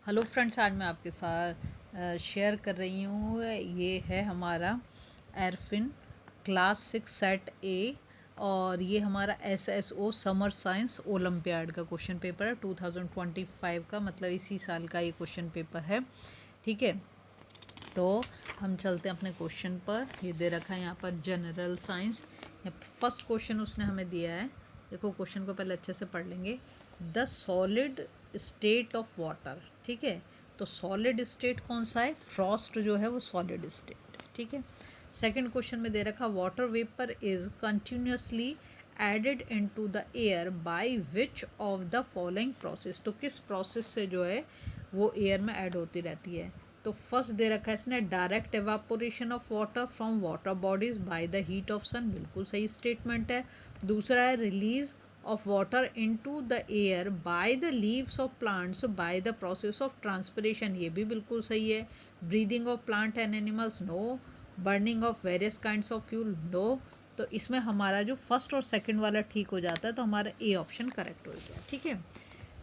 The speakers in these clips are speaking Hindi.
हेलो फ्रेंड्स, आज मैं आपके साथ शेयर कर रही हूँ। ये है हमारा एरफिन क्लास 6 सेट ए और ये हमारा एसएसओ समर साइंस ओलंपियाड का क्वेश्चन पेपर है 2025 का, मतलब इसी साल का ये क्वेश्चन पेपर है। ठीक है, तो हम चलते हैं अपने क्वेश्चन पर। ये दे रखा है यहाँ पर जनरल साइंस। फर्स्ट क्वेश्चन उसने हमें दिया है। देखो क्वेश्चन को पहले अच्छे से पढ़ लेंगे। The solid state of water. ठीक है, तो सॉलिड स्टेट कौन सा है? फ्रॉस्ट जो है वो सॉलिड स्टेट। ठीक है, सेकंड क्वेश्चन में दे रखा water vapour is continuously added into the air by which of the following process. तो किस प्रोसेस से जो है वो एयर में ऐड होती रहती है? तो फर्स्ट दे रखा है इसने direct evaporation of water from water bodies by the heat of sun, बिल्कुल सही स्टेटमेंट है। दूसरा है release of water into the air by the leaves of plants by the process of transpiration, ये भी बिल्कुल सही है। Breathing of plant and animals, no. Burning of various kinds of fuel, no. तो इसमें हमारा जो फर्स्ट और सेकंड वाला ठीक हो जाता है, तो हमारा ए ऑप्शन करेक्ट हो गया। ठीक है,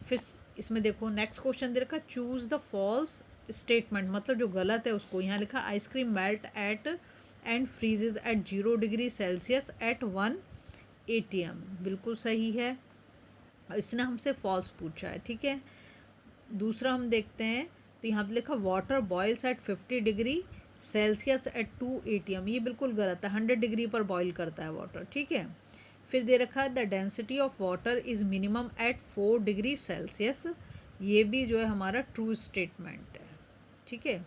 फिर इसमें देखो नेक्स्ट क्वेश्चन दे रखा चूज द फॉल्स स्टेटमेंट, मतलब जो गलत है उसको। यहाँ लिखा ice cream melt at and freezes at 0 degree Celsius at 1 ATM, बिल्कुल सही है। इसने हमसे फॉल्स पूछा है। ठीक है, दूसरा हम देखते हैं। तो यहाँ पे लिखा water boils at 50 degree Celsius at 2 ATM, ये बिल्कुल गलत है। 100 डिग्री पर बॉयल करता है वाटर। ठीक है, फिर दे रखा है the density of water is minimum at 4 degree Celsius, ये भी जो है हमारा ट्रू स्टेटमेंट है। ठीक है,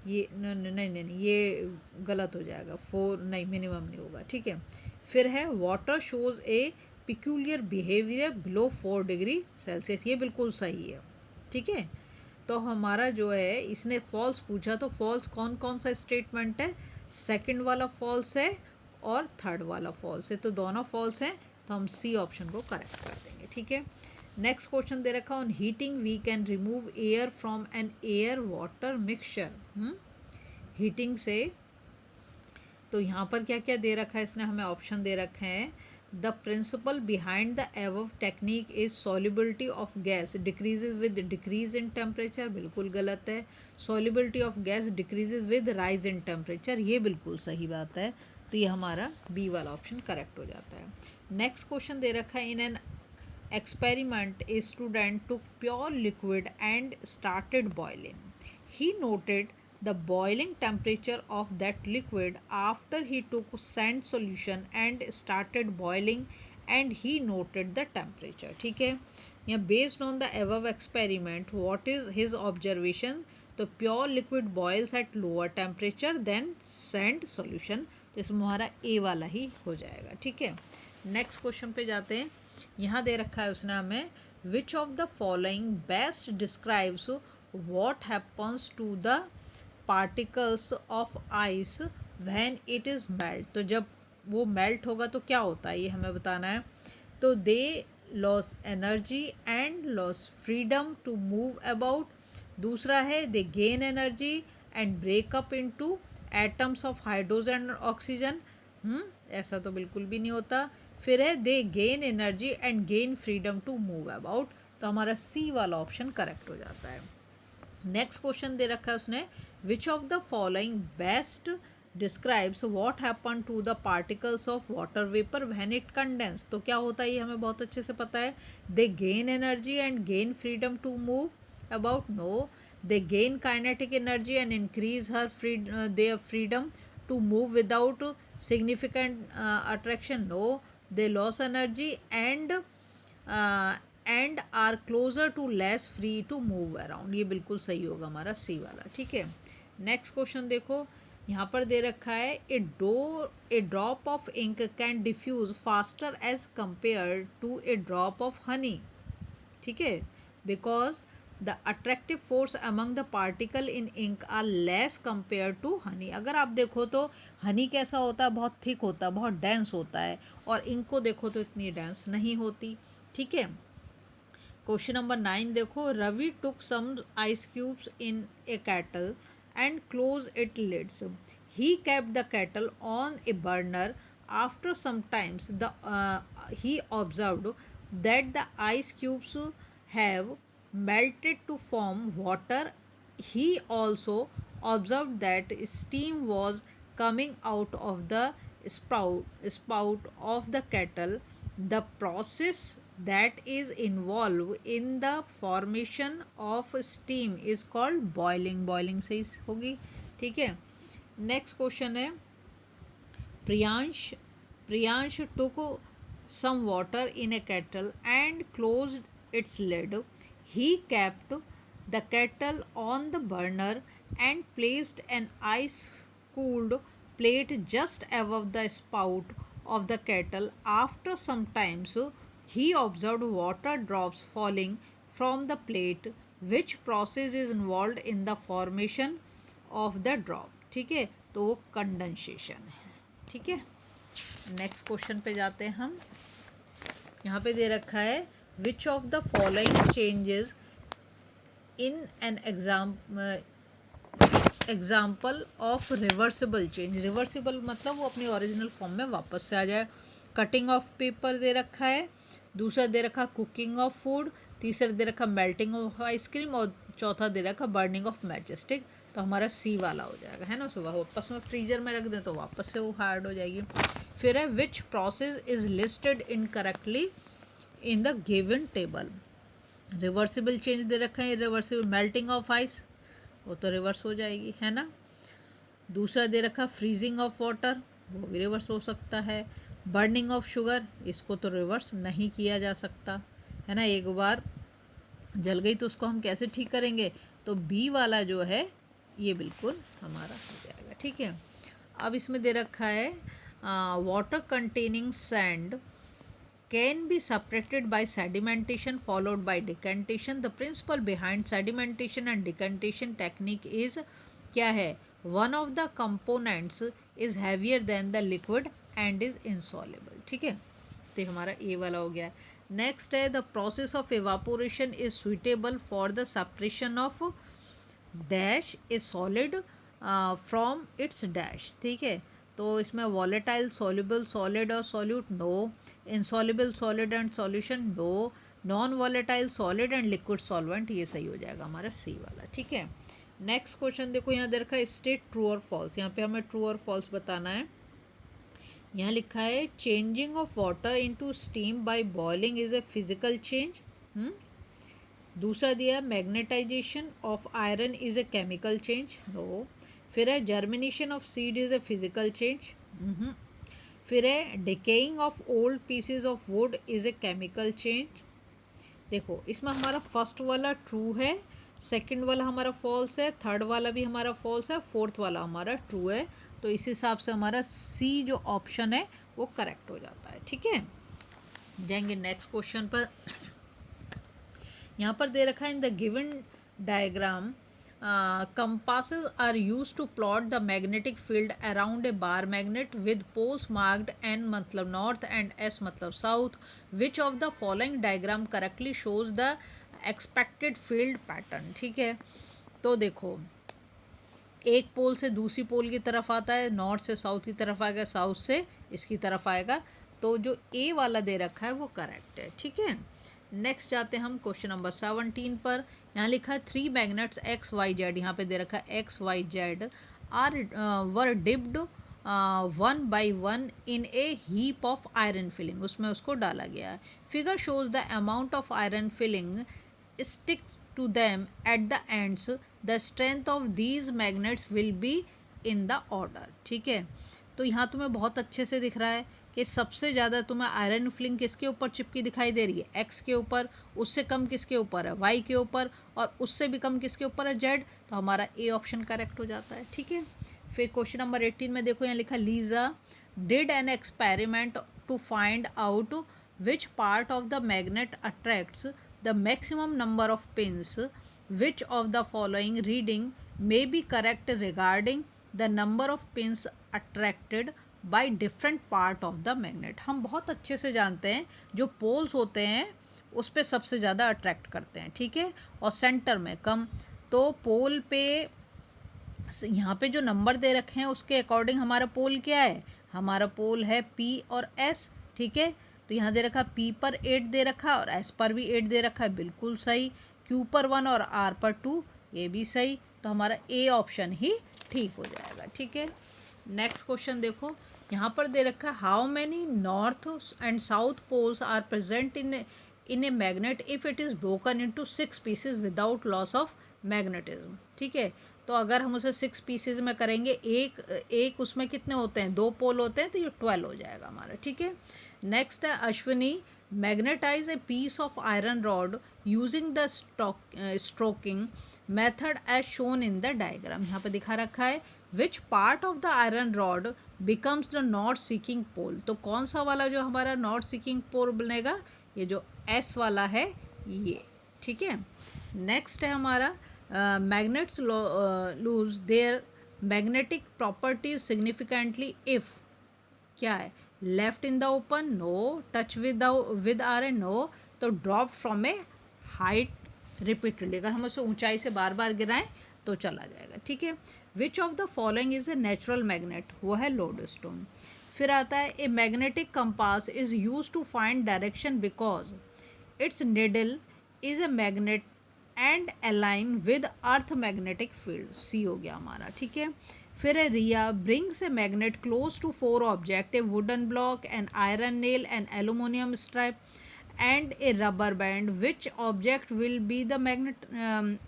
ये नहीं, ये गलत हो जाएगा। 4 नहीं, मिनिमम नहीं होगा। ठीक है, फिर है वाटर शोज ए peculiar behaviour below 4 degree Celsius, ये बिल्कुल सही है। ठीक है, तो हमारा जो है इसने फॉल्स पूछा, तो फॉल्स कौन कौन सा स्टेटमेंट है? सेकंड वाला फॉल्स है और थर्ड वाला फॉल्स है, तो दोनों फॉल्स हैं, तो हम सी ऑप्शन को करेक्ट कर देंगे। ठीक है, नेक्स्ट क्वेश्चन दे रखा on heating we can remove air from an air water mixture. Heating से तो यहाँ पर क्या क्या दे रखा है इसने हमें? ऑप्शन दे रखे हैं the principle behind the above technique is solubility of gas decreases with decrease in temperature, बिल्कुल गलत है। Solubility of gas decreases with rise in temperature, ये बिल्कुल सही बात है। तो ये हमारा बी वाला ऑप्शन करेक्ट हो जाता है। नेक्स्ट क्वेश्चन दे रखा है in an experiment a student took pure liquid and started boiling. He noted the boiling temperature of that liquid after he took sand solution and started boiling, and he noted the temperature. ठीक है, यहाँ based on the above experiment what is his observation? तो pure liquid boils at lower temperature than sand solution, तो इसमें हमारा ए वाला ही हो जाएगा। ठीक है, नेक्स्ट क्वेश्चन पे जाते हैं। यहाँ दे रखा है उसने हमें which of the following best describes what happens to the particles of ice when it is melt. तो जब वो मेल्ट होगा तो क्या होता है, ये हमें बताना है। तो they lose energy and lose freedom to move about. दूसरा है they gain energy and break up into atoms of hydrogen और ऑक्सीजन। ऐसा तो बिल्कुल भी नहीं होता। फिर है they gain energy and gain freedom to move about, तो हमारा सी वाला ऑप्शन करेक्ट हो जाता है। नेक्स्ट क्वेश्चन दे रखा है उसने which of the following best describes what happen to the particles of water vapour when it condense. तो क्या होता है ये हमें बहुत अच्छे से पता है। They gain energy and gain freedom to move about, no. They gain kinetic energy and increase her their freedom to move without significant attraction, no. They lose energy and are closer to less free to move around, ये बिल्कुल सही होगा हमारा सी वाला। ठीक है, नेक्स्ट क्वेश्चन देखो यहाँ पर दे रखा है a drop of ink can diffuse faster as compare to a drop of honey. ठीक है, because the attractive force among the particle in ink are less compare to honey. अगर आप देखो तो हनी कैसा होता है? बहुत थिक होता है, बहुत डेंस होता है, और इंक को देखो तो इतनी डेंस नहीं होती। ठीक है, क्वेश्चन नंबर 9 देखो Ravi took some ice cubes in a kettle and close it lids. He kept the kettle on a burner. After some times he observed that the ice cubes have melted to form water. He also observed that steam was coming out of the spout of the kettle. The process that is involved in the formation of steam is called boiling. Boiling सही होगी, ठीक है। नेक्स्ट क्वेश्चन है, Priyansh Priyansh took some water in a kettle and closed its lid. He kept the kettle on the burner and placed an ice cooled plate just above the spout of the kettle. After some time, he observed water drops falling from the plate. Which process is involved in the formation of the drop? ठीक है, तो वो कंडेंसेशन है, ठीक है। नेक्स्ट क्वेश्चन पे जाते हैं हम। यहाँ पे दे रखा है which of the following changes in an example of reversible change. Reversible मतलब वो अपनी ओरिजिनल फॉर्म में वापस से आ जाए। कटिंग ऑफ पेपर दे रखा है, दूसरा दे रखा कुकिंग ऑफ फूड, तीसरा दे रखा मेल्टिंग ऑफ आइसक्रीम और चौथा दे रखा बर्निंग ऑफ मैचस्टिक। तो हमारा सी वाला हो जाएगा, है ना। सुबह वापस में फ्रीजर में रख दें तो वापस से वो हार्ड हो जाएगी। फिर है which process is listed incorrectly in the given table. Reversible change दे रखा है, रिवर्सिबल मेल्टिंग ऑफ आइस, वो तो रिवर्स हो जाएगी, है ना। दूसरा दे रखा फ्रीजिंग ऑफ वाटर, वो भी रिवर्स हो सकता है। बर्निंग ऑफ शुगर, इसको तो रिवर्स नहीं किया जा सकता, है ना। एक बार जल गई तो उसको हम कैसे ठीक करेंगे, तो बी वाला जो है ये बिल्कुल हमारा हो जाएगा, ठीक है। अब इसमें दे रखा है water containing sand can be separated by sedimentation followed by decantation. The principle behind sedimentation and decantation technique is क्या है, one of the components is heavier than the liquid and is insoluble, ठीक है। तो हमारा ए वाला हो गया। नेक्स्ट है the process of evaporation is suitable for the separation of dash is solid from its dash, ठीक है। तो इसमें वॉलेटाइल, सॉल्युबल, सॉलिड और solute no, insoluble, solid and solution no, non volatile, solid and liquid solvent, ये सही हो जाएगा हमारा सी वाला, ठीक है। नेक्स्ट क्वेश्चन देखो, यहाँ दे रखा है स्टेट ट्रू और फॉल्स। यहाँ पे हमें ट्रू और फॉल्स बताना है। यहाँ लिखा है changing of water into steam by boiling is a physical change. दूसरा दिया magnetization of iron is a chemical change, no. फिर है germination of seed is a physical change, फिर है decaying of old pieces of wood is a chemical change. देखो इसमें हमारा फर्स्ट वाला ट्रू है, सेकंड वाला हमारा फॉल्स है, थर्ड वाला भी हमारा फॉल्स है, फोर्थ वाला हमारा ट्रू है। तो इस हिसाब से हमारा सी जो ऑप्शन है वो करेक्ट हो जाता है, ठीक है। जाएंगे नेक्स्ट क्वेश्चन पर। यहाँ पर दे रखा है इन the given diagram compasses are used to plot the magnetic field around a bar magnet with poles marked N मतलब north and S मतलब south. Which of the following diagram correctly shows the expected field pattern, ठीक है। तो देखो एक पोल से दूसरी पोल की तरफ आता है, नॉर्थ से साउथ की तरफ आएगा, साउथ से इसकी तरफ आएगा। तो जो ए वाला दे रखा है वो करेक्ट है, ठीक है। नेक्स्ट जाते हैं हम क्वेश्चन नंबर 17 पर। यहाँ लिखा है 3 मैग्नेट्स एक्स वाई जेड, यहाँ पे दे रखा है X Y Z are were dipped 1 by 1 in a heap of iron filling, उसमें उसको डाला गया है। Figure shows the amount of iron filling sticks to them at the ends. The strength of these magnets will be in the order, ठीक है। तो यहाँ तुम्हें बहुत अच्छे से दिख रहा है कि सबसे ज़्यादा तुम्हें आयरन फिलिंग किसके ऊपर चिपकी दिखाई दे रही है, एक्स के ऊपर, उससे कम किसके ऊपर है, वाई के ऊपर, और उससे भी कम किसके ऊपर है, जेड। तो हमारा ए ऑप्शन करेक्ट हो जाता है, ठीक है। फिर क्वेश्चन नंबर 18 में देखो, यहाँ लिखा Lisa did an experiment to find out which part of the magnet attracts the maximum number of pins. Which of the following reading may be correct regarding the number of pins attracted by different part of the magnet? हम बहुत अच्छे से जानते हैं जो पोल्स होते हैं उस पे सबसे ज़्यादा अट्रैक्ट करते हैं, ठीक है, और सेंटर में कम। तो पोल पे यहाँ पे जो नंबर दे रखे हैं उसके अकॉर्डिंग हमारा पोल क्या है, हमारा पोल है P और S, ठीक है। तो यहाँ दे रखा P पर 8 दे रखा और S पर भी 8 दे रखा है, बिल्कुल सही। क्यू पर 1 और आर पर 2, ये भी सही, तो हमारा ए ऑप्शन ही ठीक हो जाएगा। ठीक है, नेक्स्ट क्वेश्चन देखो, यहाँ पर दे रखा है how many north and south poles are present in a magnet if it is broken into 6 pieces without loss of magnetism. ठीक है, तो अगर हम उसे 6 पीसेज में करेंगे, एक उसमें कितने होते हैं, 2 पोल होते हैं, तो ये 12 हो जाएगा हमारा। ठीक है, नेक्स्ट है Ashwini magnetise a piece of iron rod using the stroking method as shown in the diagram. यहाँ पे दिखा रखा है which part of the iron rod becomes the north seeking pole. तो कौन सा वाला जो हमारा नॉर्थ सीकिंग पोल बनेगा, ये जो एस वाला है ये। ठीक है, नेक्स्ट है हमारा magnets lose their magnetic properties significantly if, क्या है, left in the open, no, touch with are and no, तो drop from a height repeatedly, अगर हम उसे ऊंचाई से बार बार गिराएं तो चला जाएगा। ठीक है, which of the following is a natural magnet, वो है लोडस्टोन। फिर आता है a magnetic compass is use to find direction because its needle is a magnet and align with Earth magnetic field, C हो गया हमारा। ठीक है, फिर है Riya brings a magnet close to 4 object, a wooden block, an iron nail, an aluminium stripe and a rubber band, which object will be the magnet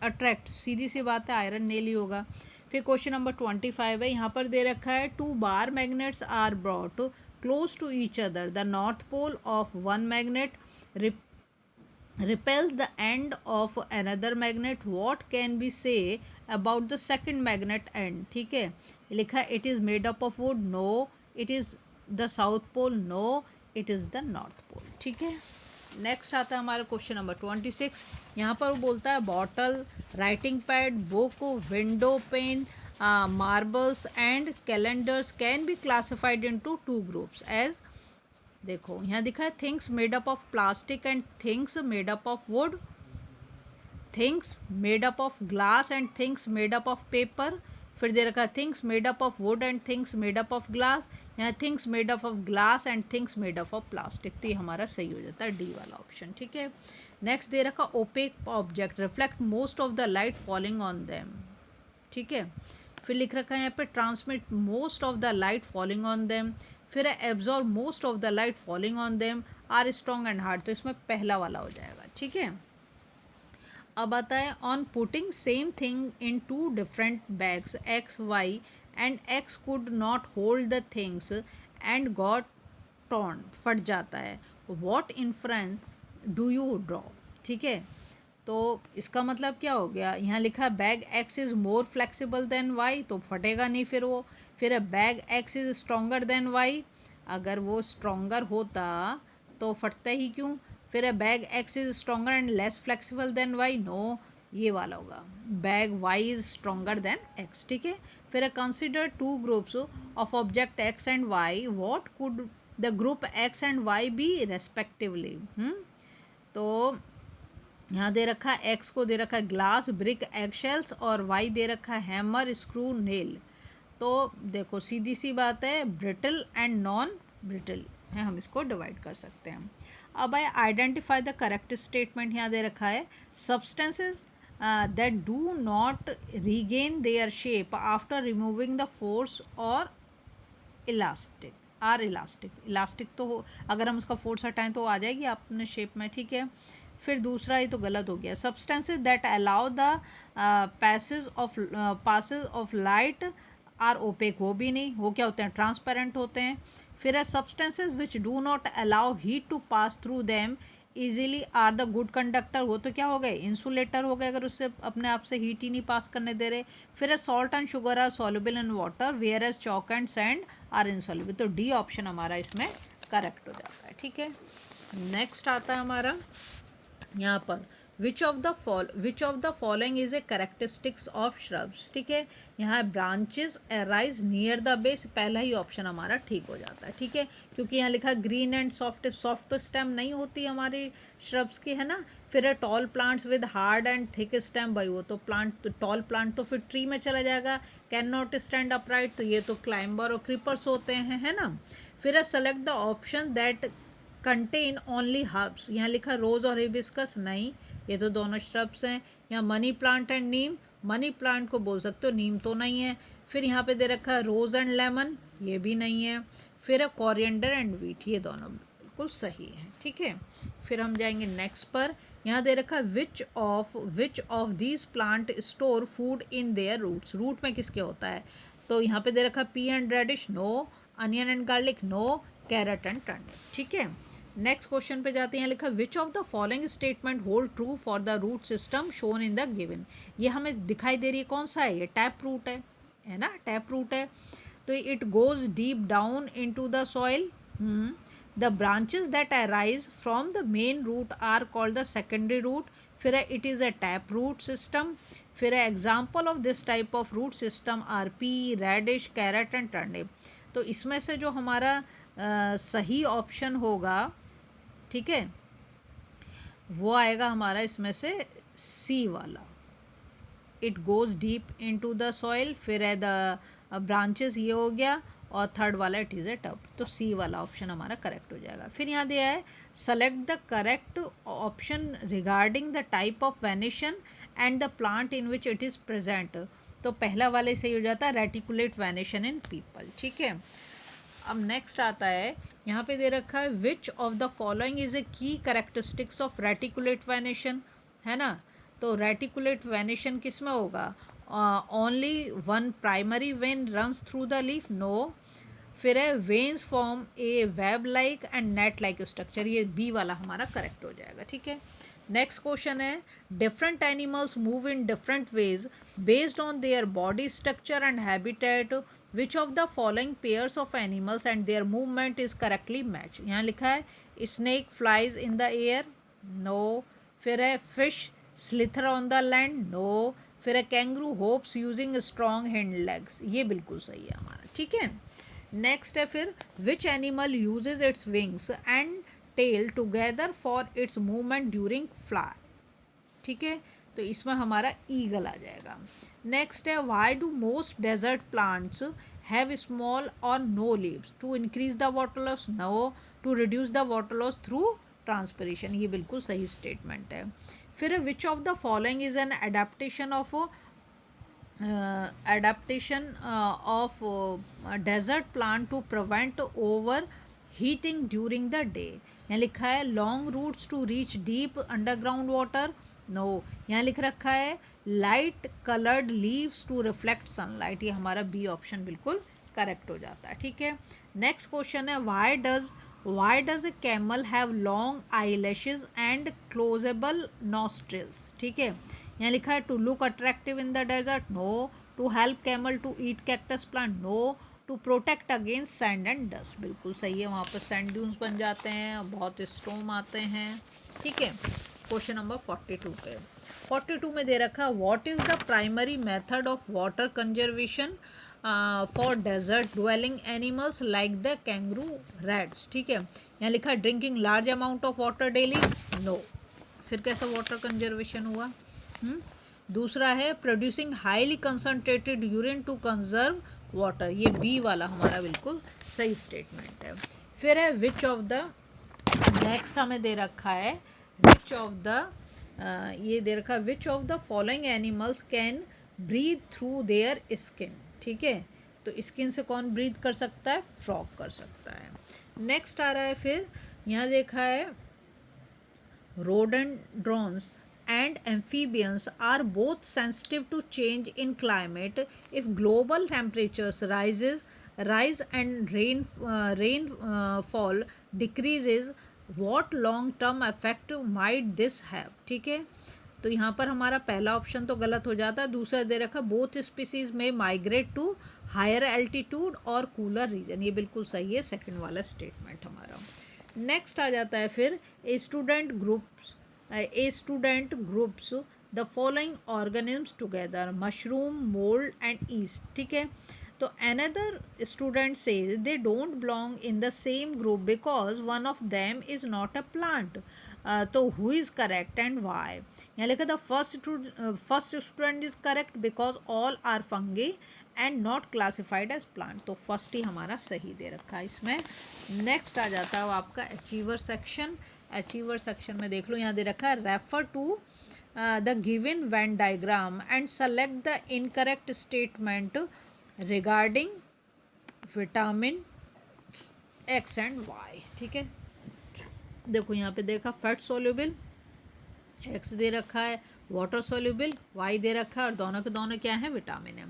attract, सीधी सी बात है आयरन नेल ही होगा। फिर क्वेश्चन नंबर 25 है, यहाँ पर दे रखा है 2 bar magnets are brought close to each other, the north pole of one magnet repels the end of another magnet, what can we say about the second magnet end। ठीक है, लिखा है it is made up of wood, no, it is the south pole, no, it is the north pole। ठीक है, नेक्स्ट आता है हमारा क्वेश्चन नंबर 26। यहाँ पर वो बोलता है bottle, writing pad, book, window pane, marbles and calendars can be classified into 2 groups as, देखो यहाँ दिखा है things made up of plastic and things made up of wood, things made up of glass and things made up of paper, फिर दे रखा है things made up of wood and things made up of glass, यहाँ things made up of glass and things made up of plastic, तो ये हमारा सही हो जाता है डी वाला ऑप्शन। ठीक है, नेक्स्ट दे रखा opaque object reflect most of the light falling on them. ठीक है, फिर लिख रखा है यहाँ पे transmit most of the light falling on them, फिर है absorb most of the light falling on them, are strong and hard, तो इसमें पहला वाला हो जाएगा। ठीक है, अब आता है on putting same thing in 2 different bags X Y and X could not hold the things and got torn, फट जाता है, what inference do you draw. ठीक है, तो इसका मतलब क्या हो गया, यहाँ लिखा है bag X is more flexible than Y, तो फटेगा नहीं फिर वो। फिर है bag X is stronger than Y, अगर वो स्ट्रॉन्गर होता तो फटता ही क्यों। फिर है bag X is stronger and less flexible than Y, no, ये वाला होगा, bag Y is stronger than X. ठीक है, फिर है consider 2 groups of object X and Y, what could the group X and Y be respectively. तो यहाँ दे रखा है एक्स को दे रखा है ग्लास, ब्रिक, एग शेल्स, और वाई दे रखा है हैमर, स्क्रू, नेल। तो देखो सीधी सी बात है, ब्रिटल एंड नॉन ब्रिटल है, हम इसको डिवाइड कर सकते हैं। अब आई आइडेंटिफाई द करेक्ट स्टेटमेंट, यहाँ दे रखा है substances that do not regain their shape after removing the force और इलास्टिक आर इलास्टिक, इलास्टिक तो अगर हम उसका फोर्स हटाएं तो आ जाएगी अपने शेप में। ठीक है, फिर दूसरा ही तो गलत हो गया, substances that allow the passage of light are opaque, वो भी नहीं, वो क्या होते हैं, ट्रांसपेरेंट होते हैं। फिर है substances which do not allow heat to pass through them easily are the good conductor, वो तो क्या हो गए, इंसुलेटर हो गए, अगर उससे अपने आप से हीट ही नहीं पास करने दे रहे। फिर है salt and sugar are soluble in water whereas chalk and sand are insoluble, तो डी ऑप्शन हमारा इसमें करेक्ट हो जाता है। ठीक है, नेक्स्ट आता है हमारा यहाँ पर विच of the following is A characteristics of shrubs. ठीक है, यहाँ branches arise near the base, पहला ही ऑप्शन हमारा ठीक हो जाता है। ठीक है, क्योंकि यहाँ लिखा ग्रीन एंड सॉफ्ट, सॉफ्ट तो स्टेम नहीं होती हमारी श्रब्स की, है ना। फिर है tall plants with hard and thick stem, भाई वो तो प्लांट, तो टॉल प्लांट तो फिर ट्री में चला जाएगा। कैन नॉट स्टैंड अपराइट, तो ये तो क्लाइंबर और क्रीपर्स होते हैं, है ना। फिर है select the option that contain only herbs, यहाँ लिखा रोज़ और हिबिस्कस, नहीं, ये तो दोनों श्रब्स हैं। यहाँ money plant and Neem, money plant को बोल सकते हो, नीम तो नहीं है। फिर यहाँ पे दे रखा है रोज़ एंड लेमन, ये भी नहीं है। फिर है कोरिएंडर एंड वीट, ये दोनों बिल्कुल सही है, ठीक है। फिर हम जाएंगे नेक्स्ट पर, यहाँ दे रखा है which of these plant store food in their roots, root में किसके होता है, तो यहाँ पे दे रखा pea and radish, no, onion and garlic, no, carrot and turnip, ठीक है। नेक्स्ट क्वेश्चन पे जाते हैं, लिखा which of the following statement hold true for the root system shown in the given, ये हमें दिखाई दे रही है कौन सा है, ये टैप रूट है ना, टैप रूट है। तो it goes deep down into the soil, the branches that arise from the main root are called the secondary root, फिर है it is a tap root system, फिर है example of this type of root system are pea, radish, carrot and turnip. तो इसमें से जो हमारा सही ऑप्शन होगा, ठीक है, वो आएगा हमारा इसमें से सी वाला, it goes deep into the soil, फिर है द ब्रांचेस, ये हो गया, और थर्ड वाला इट इज़ ए टब, तो सी वाला ऑप्शन हमारा करेक्ट हो जाएगा। फिर यहाँ दिया है select the correct option regarding the type of venation and the plant in which it is present, तो पहला वाले सही हो जाता है रेटिकुलेट वेनेशन इन पीपल, ठीक है। अब नेक्स्ट आता है, यहाँ पे दे रखा है which of the following is ए की करेक्टरिस्टिक्स ऑफ रेटिकुलेट वेनेशन, है ना, तो रेटिकुलेट वेनेशन किस में होगा, only one primary vein runs through the leaf, no, फिर है veins form a web like and net like structure, ये बी वाला हमारा करेक्ट हो जाएगा, ठीक है। नेक्स्ट क्वेश्चन है different animals move in different ways based on their body structure and habitat, which of the following pairs of animals and their movement is correctly match, यहाँ लिखा है snake flies in the air, no, फिर है fish slither on the land, no, फिर है kangaroo hops using strong hand legs, ये बिल्कुल सही है हमारा, ठीक है। नेक्स्ट है फिर which animal uses its wings and tail together for its movement during fly, ठीक है, तो इसमें हमारा ईगल आ जाएगा। नेक्स्ट है why do most desert plants have small और no leaves, to increase the water loss, no, to reduce the water loss through transpiration, ये बिल्कुल सही स्टेटमेंट है। फिर which of the following is an adaptation of desert plant to prevent overheating during the day, यहाँ लिखा है long roots to reach deep underground water, no, यहाँ लिख रखा है light coloured leaves to reflect sunlight, ये हमारा बी ऑप्शन बिल्कुल करेक्ट हो जाता है, ठीक है। नेक्स्ट क्वेश्चन है why does a camel have long eyelashes and closable nostrils, ठीक है, यहाँ लिखा है to look attractive in the desert, no, to help camel to eat cactus plant, no, to protect against sand and dust, बिल्कुल सही है, वहाँ पर सैंड ड्यून्स बन जाते हैं, बहुत स्टॉर्म आते हैं, ठीक है। क्वेश्चन नंबर 42 पे 42 में दे रखा what is the primary method of water conservation for desert dwelling animals like the kangaroo rats, ठीक है, यहाँ लिखा है drinking large amount of water daily, no, फिर कैसा वाटर कंजर्वेशन हुआ, दूसरा है producing highly concentrated urine to conserve water, ये बी वाला हमारा बिल्कुल सही स्टेटमेंट है। फिर है विच ऑफ द, नेक्स्ट हमें दे रखा है विच ऑफ द, ये दे रखा है which of the following animals can breathe through their skin, ठीक है, तो स्किन से कौन ब्रीथ कर सकता है, फ्रॉग कर सकता है। नेक्स्ट आ रहा है फिर यहाँ देखा है रोडेंड्रॉन्स and amphibians are both sensitive to change in climate. If global temperatures rise and rainfall decreases, what long term effect might this have, ठीक है, तो यहाँ पर हमारा पहला ऑप्शन तो गलत हो जाता है, दूसरा दे रखा बोथ स्पीसीज में माइग्रेट टू हायर एल्टीट्यूड और कूलर रीजन, ये बिल्कुल सही है, सेकंड वाला स्टेटमेंट हमारा। नेक्स्ट आ जाता है फिर A student groups the following organisms together, mushroom, mold and yeast, ठीक है, तो another student says they don't belong in the same group because one of them is not a plant, तो who is correct and why? यहाँ लिखा था first student is correct because all are fungi and not classified as plant, तो फर्स्ट ही हमारा सही दे रखा है इसमें। नेक्स्ट आ जाता है आपका अचीवर सेक्शन। अचीवर सेक्शन में देख लो, यहाँ दे रखा है refer to the given Venn diagram and select the incorrect statement regarding vitamin X and Y. ठीक है, देखो यहाँ पे देखा फैट सोल्यूबल एक्स दे रखा है, वाटर सोल्यूबल वाई दे रखा है, और दोनों के दोनों क्या है, विटामिन है।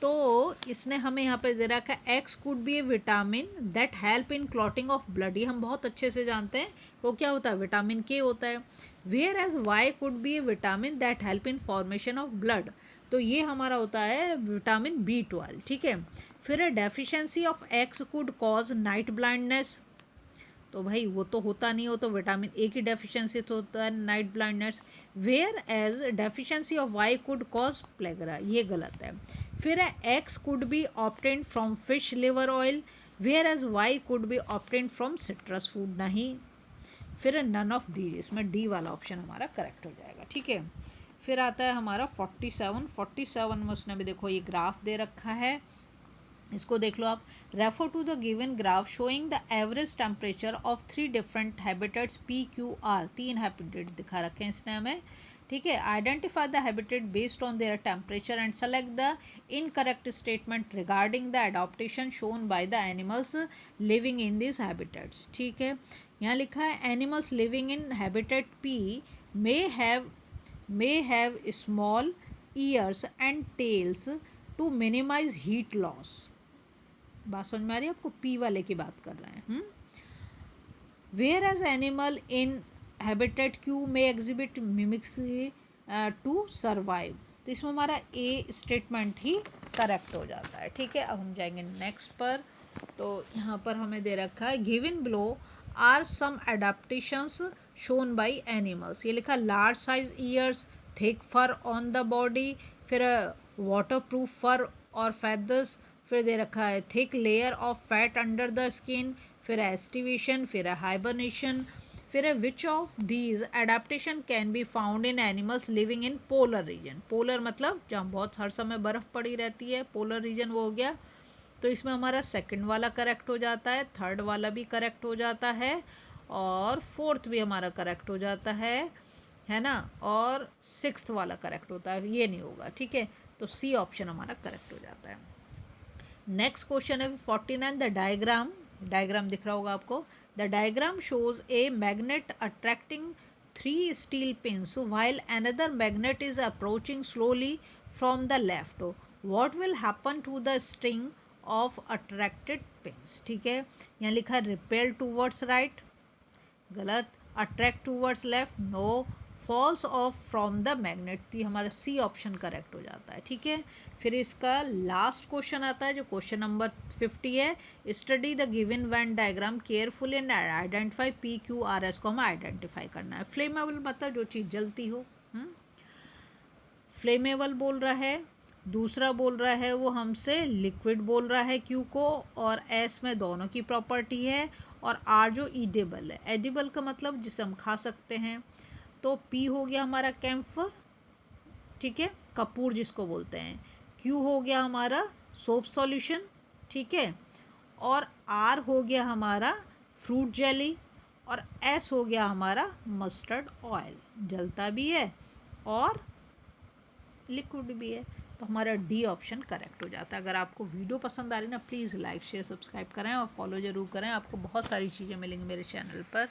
तो इसने हमें यहाँ पे दे रखा है x could be a vitamin that help in clotting of blood, ये हम बहुत अच्छे से जानते हैं, तो क्या होता है, विटामिन के होता है। Whereas Y could be a vitamin that help in formation of blood, तो ये हमारा होता है विटामिन B12। ठीक है, फिर deficiency of x could cause night blindness, तो भाई वो तो होता नहीं, हो तो विटामिन ए की डेफिशिएंसी तो होता है night blindness. Whereas deficiency of Y could cause pellagra, ये गलत है। फिर X could be obtained from fish liver oil, whereas Y could be obtained from citrus food, नहीं। फिर नन ऑफ दीज, इसमें डी वाला ऑप्शन हमारा करेक्ट हो जाएगा। ठीक है, फिर आता है हमारा 47 में उसने भी देखो ये ग्राफ दे रखा है, इसको देख लो आप। Refer to the given graph showing the average temperature of 3 different habitats PQR, 3 habitat दिखा रखे हैं इसने हमें। ठीक है, identify the habitat based on their temperature and select the incorrect statement regarding the adaptation shown by the animals living in this habitats. ठीक है, यहाँ लिखा है animals living in habitat P may have small ears and tails to minimize heat loss, बात समझ में आ रही है आपको, P वाले की बात कर रहे हैं। Whereas animal in habitat Q में एग्जिबिट मिमिक्री टू सर्वाइव, तो इसमें हमारा A स्टेटमेंट ही करेक्ट हो जाता है। ठीक है, अब हम जाएंगे नेक्स्ट पर। तो यहाँ पर हमें दे रखा है given below are some adaptations shown by animals, ये लिखा large size ears, thick fur on the body, फिर वाटर प्रूफ फर और फेदर्स, फिर दे रखा है thick layer of fat under the skin, फिर एस्टिवेशन, फिर हाइबरनेशन, फिर which of these adaptation can be found in animals living in polar region, polar मतलब जहाँ बहुत हर समय बर्फ़ पड़ी रहती है, पोलर रीजन वो हो गया। तो इसमें हमारा सेकंड वाला करेक्ट हो जाता है, थर्ड वाला भी करेक्ट हो जाता है, और फोर्थ भी हमारा करेक्ट हो जाता है ना, और सिक्स्थ वाला करेक्ट होता है, ये नहीं होगा। ठीक है, तो सी ऑप्शन हमारा करेक्ट हो जाता है। नेक्स्ट क्वेश्चन है 49, द डायग्राम दिख रहा होगा आपको। The diagram shows a magnet attracting 3 steel pins while another magnet is approaching slowly from the left. What will happen to the string of attracted pins? ठीक है, यहाँ लिखा है रिपेल टूवर्ड्स राइट, गलत, attract towards left, no, falls off from the magnet, तो हमारा सी ऑप्शन करेक्ट हो जाता है। ठीक है, फिर इसका लास्ट क्वेश्चन आता है जो क्वेश्चन नंबर 50 है। Study the given Venn diagram carefully and identify PQRS को हमें आइडेंटिफाई करना है। फ्लेमेबल मतलब जो चीज़ जलती हो, फ्लेमेबल बोल रहा है, दूसरा बोल रहा है वो हमसे लिक्विड बोल रहा है Q को, और S में दोनों की प्रॉपर्टी है, और R जो ईडेबल है, एडिबल का मतलब जिसे हम खा सकते हैं। तो P हो गया हमारा कैम्फर, ठीक है, कपूर जिसको बोलते हैं। Q हो गया हमारा सोप सॉल्यूशन, ठीक है, और R हो गया हमारा फ्रूट जेली, और S हो गया हमारा मस्टर्ड ऑयल, जलता भी है और लिक्विड भी है, तो हमारा डी ऑप्शन करेक्ट हो जाता है। अगर आपको वीडियो पसंद आ रही है ना, प्लीज़ लाइक शेयर सब्सक्राइब करें और फॉलो ज़रूर करें, आपको बहुत सारी चीज़ें मिलेंगी मेरे चैनल पर।